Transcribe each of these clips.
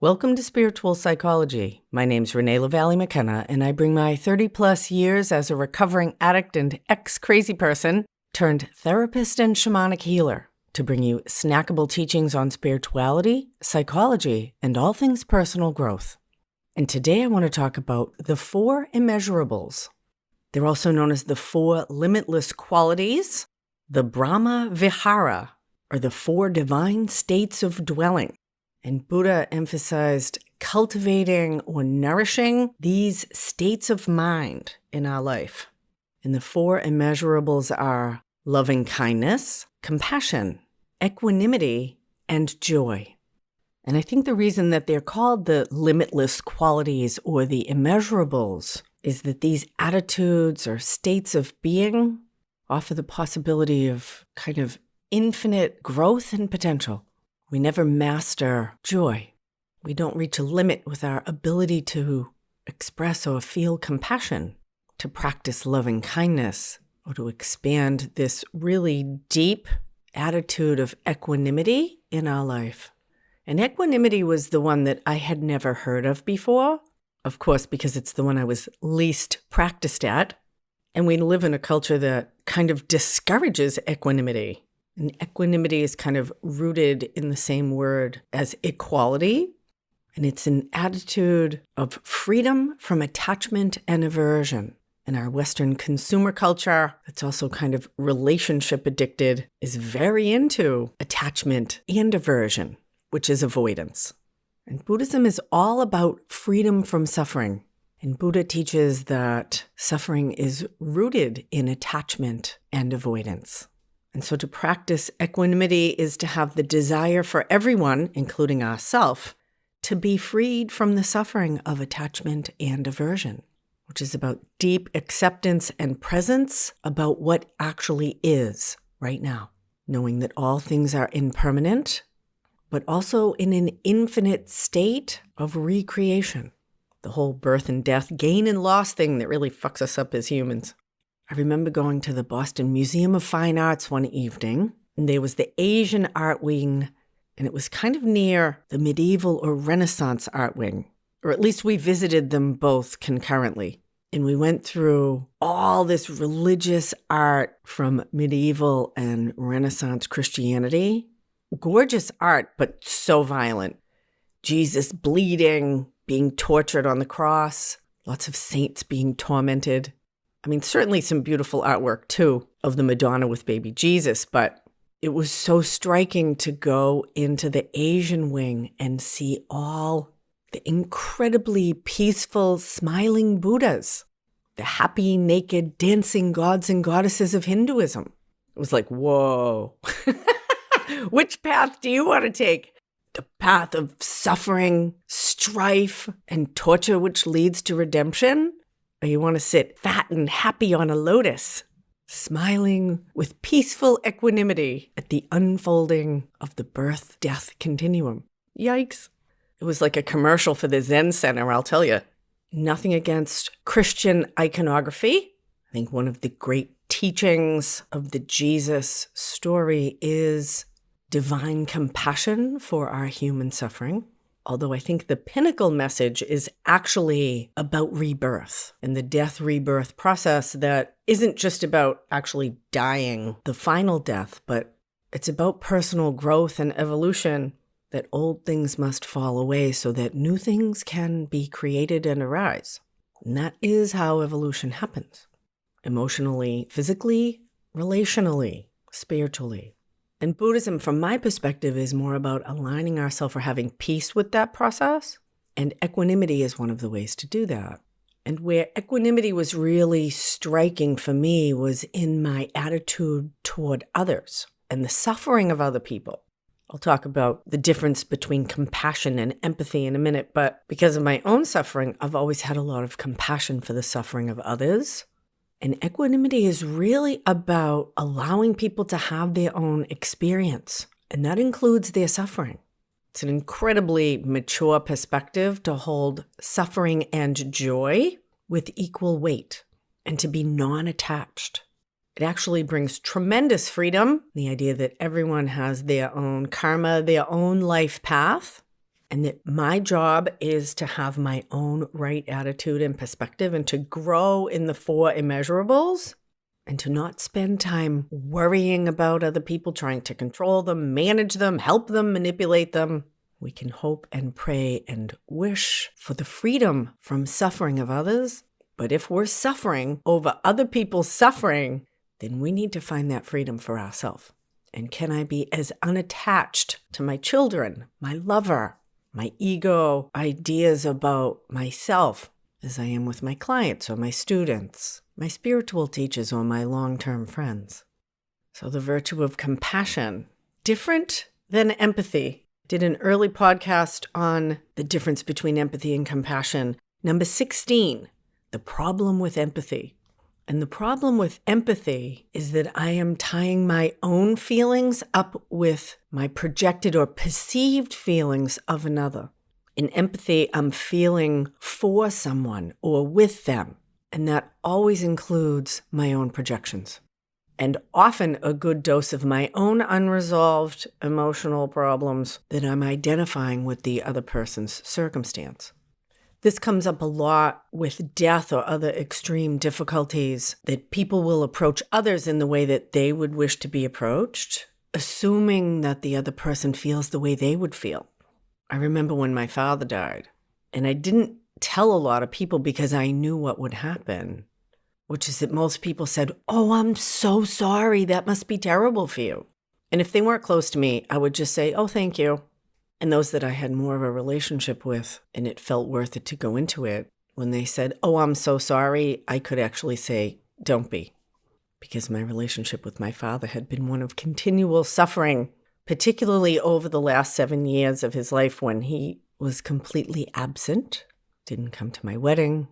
Welcome to Spiritual Psychology. My name's Renee LaValle McKenna, and I bring my 30-plus years as a recovering addict and ex-crazy person turned therapist and shamanic healer to bring you snackable teachings on spirituality, psychology, and all things personal growth. And today I want to talk about the Four Immeasurables. They're also known as the Four Limitless Qualities, the Brahma Vihara, or the Four Divine States of Dwelling. And Buddha emphasized cultivating or nourishing these states of mind in our life. And the Four Immeasurables are loving kindness, compassion, equanimity, and joy. And I think the reason that they're called the limitless qualities or the immeasurables is that these attitudes or states of being offer the possibility of kind of infinite growth and potential. We never master joy. We don't reach a limit with our ability to express or feel compassion, to practice loving kindness, or to expand this really deep attitude of equanimity in our life. And equanimity was the one that I had never heard of before, of course, because it's the one I was least practiced at. And we live in a culture that kind of discourages equanimity. And equanimity is kind of rooted in the same word as equality. And it's an attitude of freedom from attachment and aversion. And our Western consumer culture, that's also kind of relationship addicted, is very into attachment and aversion, which is avoidance. And Buddhism is all about freedom from suffering. And Buddha teaches that suffering is rooted in attachment and avoidance. And so to practice equanimity is to have the desire for everyone, including ourselves, to be freed from the suffering of attachment and aversion, which is about deep acceptance and presence about what actually is right now, knowing that all things are impermanent, but also in an infinite state of recreation. The whole birth and death, gain and loss thing that really fucks us up as humans. I remember going to the Boston Museum of Fine Arts one evening, and there was the Asian art wing, and it was kind of near the medieval or Renaissance art wing, or at least we visited them both concurrently. And we went through all this religious art from medieval and Renaissance Christianity. Gorgeous art, but so violent. Jesus bleeding, being tortured on the cross, lots of saints being tormented. I mean, certainly some beautiful artwork, too, of the Madonna with baby Jesus, but it was so striking to go into the Asian wing and see all the incredibly peaceful, smiling Buddhas, the happy, naked, dancing gods and goddesses of Hinduism. It was like, whoa. Which path do you want to take? The path of suffering, strife, and torture, which leads to redemption? Or you want to sit fat and happy on a lotus, smiling with peaceful equanimity at the unfolding of the birth-death continuum. Yikes. It was like a commercial for the Zen Center, I'll tell you. Nothing against Christian iconography. I think one of the great teachings of the Jesus story is divine compassion for our human suffering. Although I think the pinnacle message is actually about rebirth and the death-rebirth process that isn't just about actually dying, the final death, but it's about personal growth and evolution, that old things must fall away so that new things can be created and arise. And that is how evolution happens. Emotionally, physically, relationally, spiritually. And Buddhism, from my perspective, is more about aligning ourselves or having peace with that process. And equanimity is one of the ways to do that. And where equanimity was really striking for me was in my attitude toward others and the suffering of other people. I'll talk about the difference between compassion and empathy in a minute, but because of my own suffering, I've always had a lot of compassion for the suffering of others. And equanimity is really about allowing people to have their own experience, and that includes their suffering. It's an incredibly mature perspective to hold suffering and joy with equal weight and to be non-attached. It actually brings tremendous freedom, the idea that everyone has their own karma, their own life path, and that my job is to have my own right attitude and perspective and to grow in the Four Immeasurables and to not spend time worrying about other people, trying to control them, manage them, help them, manipulate them. We can hope and pray and wish for the freedom from suffering of others. But if we're suffering over other people's suffering, then we need to find that freedom for ourselves. And can I be as unattached to my children, my lover, my ego, ideas about myself as I am with my clients or my students, my spiritual teachers or my long-term friends? So the virtue of compassion, different than empathy. Did an early podcast on the difference between empathy and compassion. Number 16, the problem with empathy. And the problem with empathy is that I am tying my own feelings up with my projected or perceived feelings of another. In empathy, I'm feeling for someone or with them, and that always includes my own projections. And often a good dose of my own unresolved emotional problems that I'm identifying with the other person's circumstance. This comes up a lot with death or other extreme difficulties, that people will approach others in the way that they would wish to be approached, assuming that the other person feels the way they would feel. I remember when my father died, and I didn't tell a lot of people because I knew what would happen, which is that most people said, "Oh, I'm so sorry. That must be terrible for you." And if they weren't close to me, I would just say, "Oh, thank you." And those that I had more of a relationship with, and it felt worth it to go into it, when they said, "Oh, I'm so sorry," I could actually say, "Don't be." Because my relationship with my father had been one of continual suffering, particularly over the last 7 years of his life when he was completely absent, didn't come to my wedding,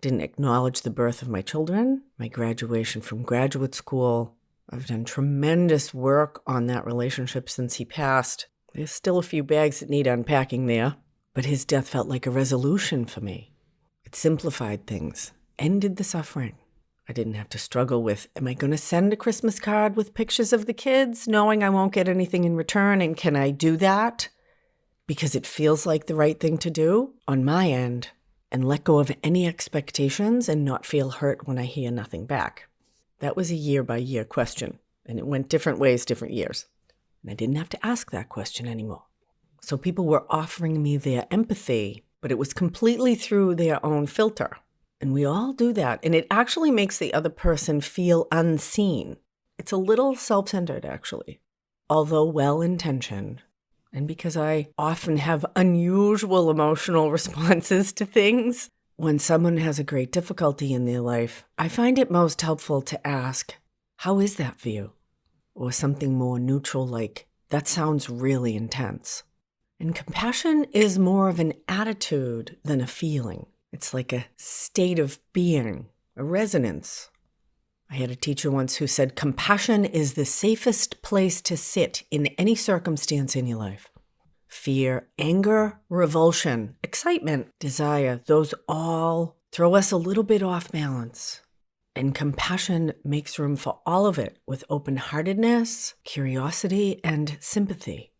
didn't acknowledge the birth of my children, my graduation from graduate school. I've done tremendous work on that relationship since he passed. There's still a few bags that need unpacking there, but his death felt like a resolution for me. It simplified things, ended the suffering. I didn't have to struggle with, am I going to send a Christmas card with pictures of the kids, knowing I won't get anything in return, and can I do that because it feels like the right thing to do on my end, and let go of any expectations and not feel hurt when I hear nothing back? That was a year-by-year question, and it went different ways, different years. And I didn't have to ask that question anymore. So people were offering me their empathy, but it was completely through their own filter. And we all do that. And it actually makes the other person feel unseen. It's a little self-centered, actually, although well-intentioned. And because I often have unusual emotional responses to things, when someone has a great difficulty in their life, I find it most helpful to ask, "How is that for you?" Or something more neutral like, "That sounds really intense." And compassion is more of an attitude than a feeling. It's like a state of being, a resonance. I had a teacher once who said, compassion is the safest place to sit in any circumstance in your life. Fear, anger, revulsion, excitement, desire, those all throw us a little bit off balance. And compassion makes room for all of it with open-heartedness, curiosity, and sympathy,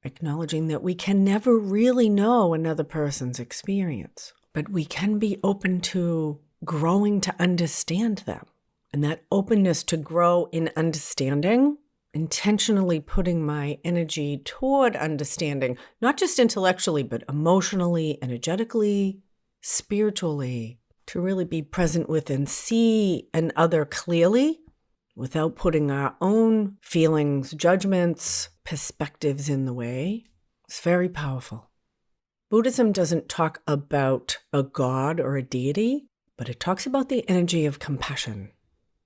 acknowledging that we can never really know another person's experience, but we can be open to growing to understand them. And that openness to grow in understanding, intentionally putting my energy toward understanding, not just intellectually, but emotionally, energetically, spiritually, to really be present with and see an other clearly without putting our own feelings, judgments, perspectives in the way. It's very powerful. Buddhism doesn't talk about a god or a deity, but it talks about the energy of compassion.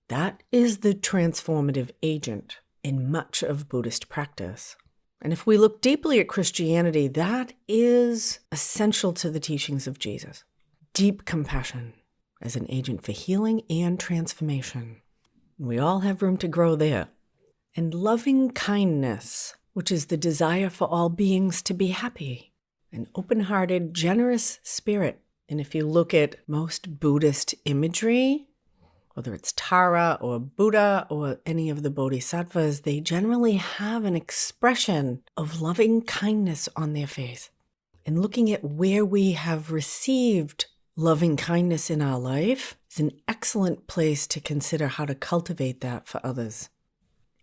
That is the transformative agent in much of Buddhist practice. And if we look deeply at Christianity, that is essential to the teachings of Jesus. Deep compassion as an agent for healing and transformation. We all have room to grow there. And loving kindness, which is the desire for all beings to be happy. An open-hearted, generous spirit. And if you look at most Buddhist imagery, whether it's Tara or Buddha or any of the bodhisattvas, they generally have an expression of loving kindness on their face. And looking at where we have received loving kindness in our life is an excellent place to consider how to cultivate that for others.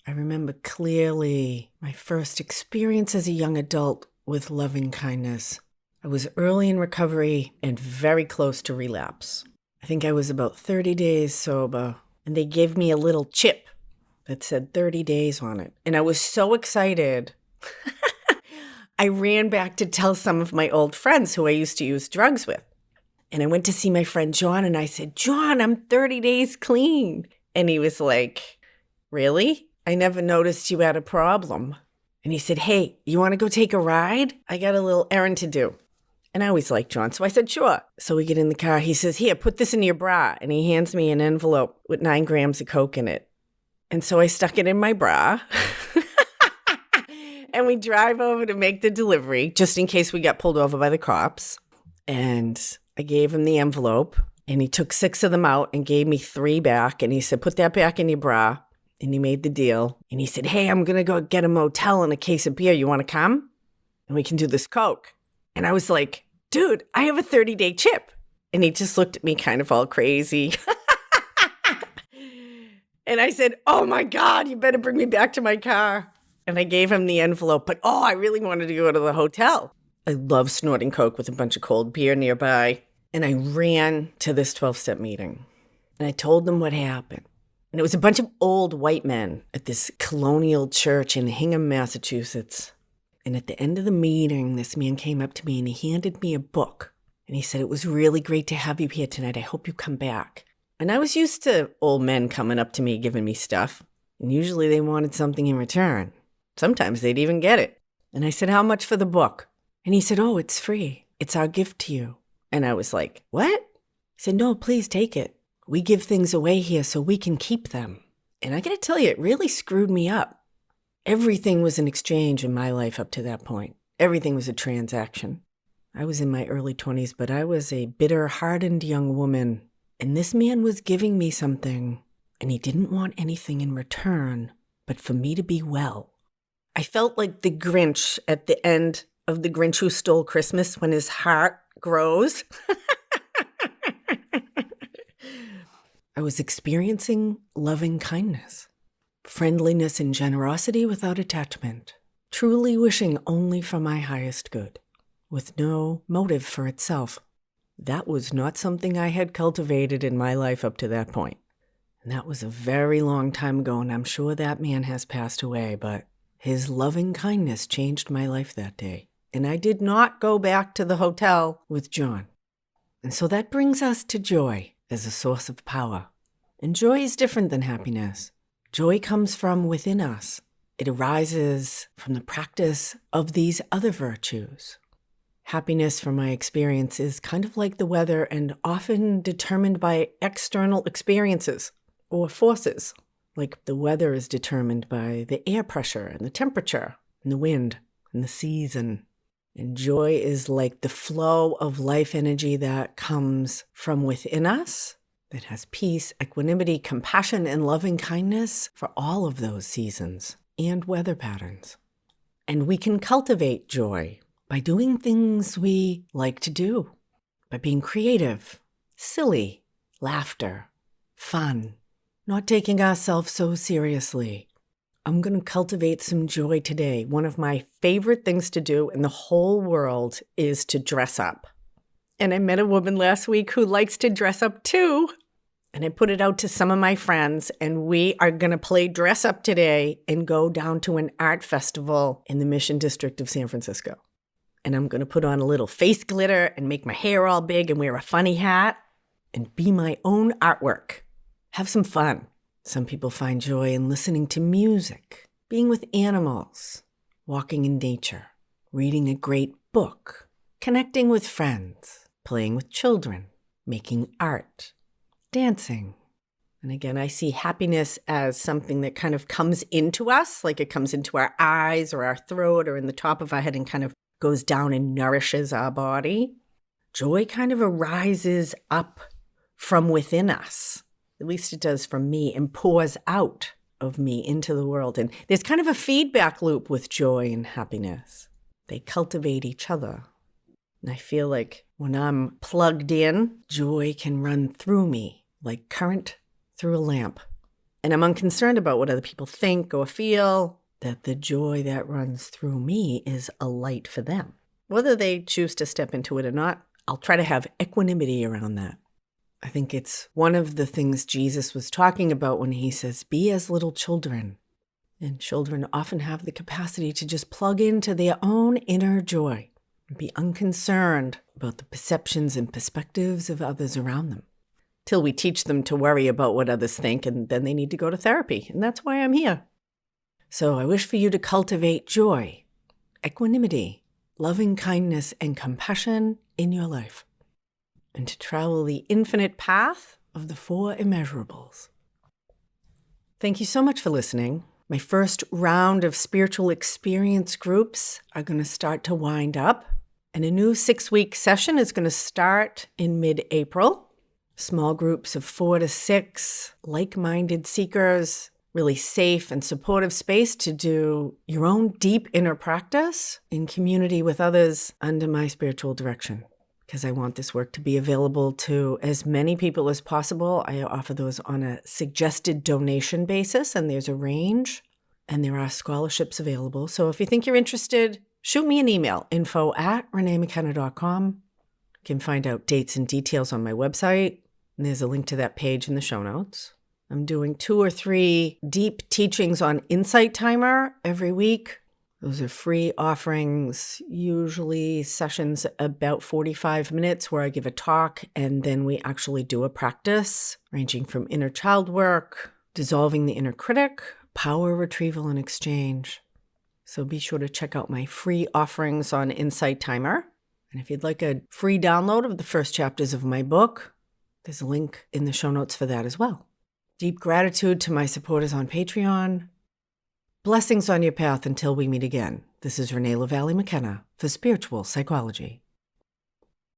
I remember clearly my first experience as a young adult with loving kindness. I was early in recovery and very close to relapse. I think I was about 30 days sober, and they gave me a little chip that said 30 days on it. And I was so excited. I ran back to tell some of my old friends who I used to use drugs with. And I went to see my friend John, and I said, John, I'm 30 days clean. And he was like, really? I never noticed you had a problem. And he said, hey, you want to go take a ride? I got a little errand to do. And I always liked John, so I said, sure. So we get in the car. He says, here, put this in your bra. And he hands me an envelope with 9 grams of coke in it. And so I stuck it in my bra. And we drive over to make the delivery, just in case we got pulled over by the cops. And I gave him the envelope, and he took 6 of them out and gave me 3 back. And he said, put that back in your bra. And he made the deal. And he said, hey, I'm going to go get a motel and a case of beer. You want to come? And we can do this coke. And I was like, dude, I have a 30-day chip. And he just looked at me kind of all crazy. And I said, oh my God, you better bring me back to my car. And I gave him the envelope, but I really wanted to go to the hotel. I love snorting coke with a bunch of cold beer nearby. And I ran to this 12-step meeting. And I told them what happened. And it was a bunch of old white men at this colonial church in Hingham, Massachusetts. And at the end of the meeting, this man came up to me and he handed me a book. And he said, it was really great to have you here tonight. I hope you come back. And I was used to old men coming up to me, giving me stuff. And usually they wanted something in return. Sometimes they'd even get it. And I said, how much for the book? And he said, oh, it's free. It's our gift to you. And I was like, what? He said, no, please take it. We give things away here so we can keep them. And I got to tell you, it really screwed me up. Everything was an exchange in my life up to that point. Everything was a transaction. I was in my early 20s, but I was a bitter, hardened young woman. And this man was giving me something, and he didn't want anything in return but for me to be well. I felt like the Grinch at the end of The Grinch Who Stole Christmas when his heart grows. I was experiencing loving kindness, friendliness and generosity without attachment, truly wishing only for my highest good, with no motive for itself. That was not something I had cultivated in my life up to that point. And that was a very long time ago, and I'm sure that man has passed away, but his loving kindness changed my life that day. And I did not go back to the hotel with John. And so that brings us to joy as a source of power. And joy is different than happiness. Joy comes from within us. It arises from the practice of these other virtues. Happiness, from my experience, is kind of like the weather and often determined by external experiences or forces. Like the weather is determined by the air pressure and the temperature and the wind and the season. And joy is like the flow of life energy that comes from within us, that has peace, equanimity, compassion, and loving kindness for all of those seasons and weather patterns. And we can cultivate joy by doing things we like to do, by being creative, silly, laughter, fun, not taking ourselves so seriously. I'm going to cultivate some joy today. One of my favorite things to do in the whole world is to dress up. And I met a woman last week who likes to dress up too. And I put it out to some of my friends, and we are going to play dress up today and go down to an art festival in the Mission District of San Francisco. And I'm going to put on a little face glitter and make my hair all big and wear a funny hat and be my own artwork. Have some fun. Some people find joy in listening to music, being with animals, walking in nature, reading a great book, connecting with friends, playing with children, making art, dancing. And again, I see happiness as something that kind of comes into us, like it comes into our eyes or our throat or in the top of our head and kind of goes down and nourishes our body. Joy kind of arises up from within us. At least it does from me, and pours out of me into the world. And there's kind of a feedback loop with joy and happiness. They cultivate each other. And I feel like when I'm plugged in, joy can run through me like current through a lamp. And I'm unconcerned about what other people think or feel, that the joy that runs through me is a light for them. Whether they choose to step into it or not, I'll try to have equanimity around that. I think it's one of the things Jesus was talking about when he says, be as little children. And children often have the capacity to just plug into their own inner joy and be unconcerned about the perceptions and perspectives of others around them. Till we teach them to worry about what others think, and then they need to go to therapy. And that's why I'm here. So I wish for you to cultivate joy, equanimity, loving kindness, and compassion in your life, and to travel the infinite path of the Four Immeasurables. Thank you so much for listening. My first round of spiritual experience groups are going to start to wind up, and a new 6-week session is going to start in mid-April. Small groups of 4 to 6 like-minded seekers, really safe and supportive space to do your own deep inner practice in community with others under my spiritual direction. Because I want this work to be available to as many people as possible. I offer those on a suggested donation basis, and there's a range, and there are scholarships available. So if you think you're interested, shoot me an email, info@reneemckenna.com. You can find out dates and details on my website, and there's a link to that page in the show notes. I'm doing 2 or 3 deep teachings on Insight Timer every week. Those are free offerings, usually sessions about 45 minutes where I give a talk and then we actually do a practice ranging from inner child work, dissolving the inner critic, power retrieval and exchange. So be sure to check out my free offerings on Insight Timer. And if you'd like a free download of the first chapters of my book, there's a link in the show notes for that as well. Deep gratitude to my supporters on Patreon. Blessings on your path until we meet again. This is Renee LaValle McKenna for Spiritual Psychology.